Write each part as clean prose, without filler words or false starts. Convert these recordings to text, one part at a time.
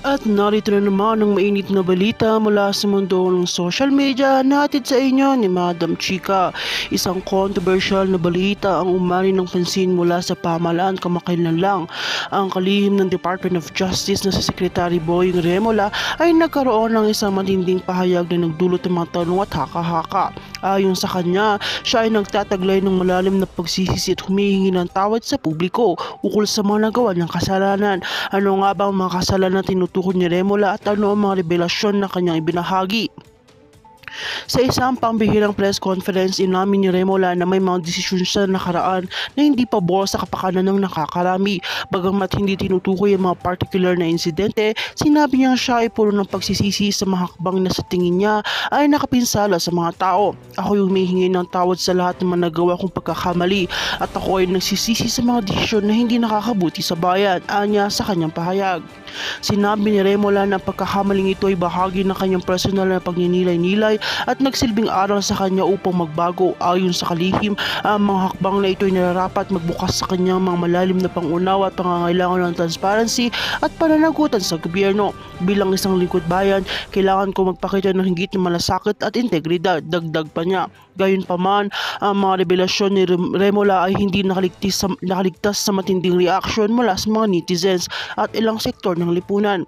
At narito na naman ang mainit na balita mula sa mundo ng social media na hatid sa inyo ni Madam Chika. Isang controversial na balita ang umani ng pansin mula sa pamahalaan kamakailan lang. Ang kalihim ng Department of Justice na si Secretary Boying Remola ay nagkaroon ng isang matinding pahayag na nagdulot ng mga tanong at haka-haka. Ayon sa kanya, siya ay nagtataglay ng malalim na pagsisisi at humihingi ng tawad sa publiko ukol sa mga nagawa niyang kasalanan. Ano nga ba ang mga kasalanan na tinutukoy ni Remola at ano ang mga revelasyon na kanyang ibinahagi? Sa isang pambihirang press conference, inamin ni Remola na may mga desisyon sa nakaraan na hindi pabor sa kapakanan ng nakakarami. Bagamat hindi tinutukoy ang mga particular na insidente, sinabi niya siya ay puno ng pagsisisi sa mga hakbang na sa tingin niya ay nakapinsala sa mga tao. Ako yung humihingi ng tawad sa lahat ng mga nagawa kong pagkakamali at ako ay nagsisisi sa mga desisyon na hindi nakakabuti sa bayan, anya sa kanyang pahayag. Sinabi ni Remola na ang pagkakamaling ito ay bahagi ng kanyang personal na pagninilay-nilay at nagsilbing aral sa kanya upang magbago. Ayon sa kalihim, ang mga hakbang na ito ay nararapat magbukas sa kanyang mga malalim na pangunawa at pangangailangan ng transparency at pananagutan sa gobyerno. Bilang isang lingkod bayan, kailangan ko magpakita ng higit na malasakit at integridad, dagdag pa niya. Gayunpaman, ang mga revelasyon ni Remola ay hindi nakaligtas sa matinding reaksyon mula sa mga netizens at ilang sektor ng lipunan.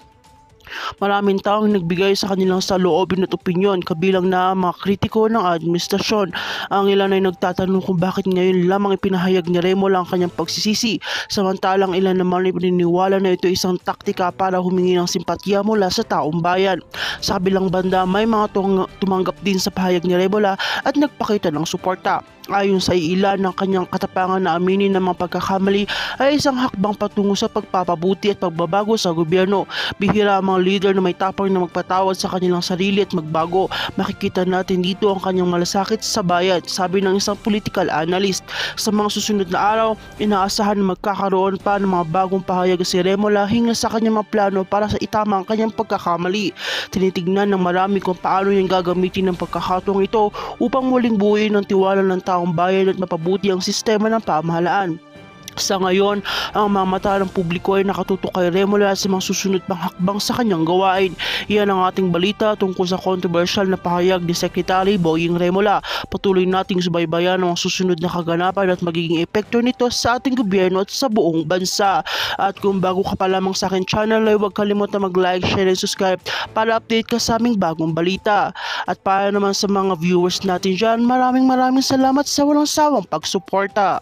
Maraming taong nagbigay sa kanilang saloobin at opinyon, kabilang na mga kritiko ng administrasyon. Ang ilan ay nagtatanong kung bakit ngayon lamang ipinahayag ni Remola ang kanyang pagsisisi, samantalang ilan naman ay paniniwala na ito isang taktika para humingi ng simpatya mula sa taong bayan. Sa kabilang banda, may mga tumanggap din sa pahayag ni Remola at nagpakita ng suporta. Ayon sa ilan ng kanyang katapangan na aminin ng mga pagkakamali ay isang hakbang patungo sa pagpapabuti at pagbabago sa gobyerno. Bihira ang mga leader na may tapang na magpatawad sa kanilang sarili at magbago. Makikita natin dito ang kanyang malasakit sa bayan, sabi ng isang political analyst. Sa mga susunod na araw, inaasahan na magkakaroon pa ng mga bagong pahayag si Remola hinggil sa kanyang mga plano para sa itama ang kanyang pagkakamali. Tinitignan ng marami kung paano niyang gagamitin ang pagkakataong ito upang muling buuin ang tiwala ng taong bayan at mapabuti ang sistema ng pamahalaan. Sa ngayon, ang mga mata ng publiko ay nakatutok kay Remola sa mga susunod pang hakbang sa kanyang gawain. Iyan ang ating balita tungkol sa controversial na pahayag ni Secretary Boying Remola. Patuloy nating subaybayan ang susunod na kaganapan at magiging epekto nito sa ating gobyerno at sa buong bansa. At kung bago ka pa lamang sa aking channel ay huwag kalimutan mag-like, share and subscribe para update ka sa aming bagong balita. At para naman sa mga viewers natin dyan, maraming salamat sa walang sawang pagsuporta.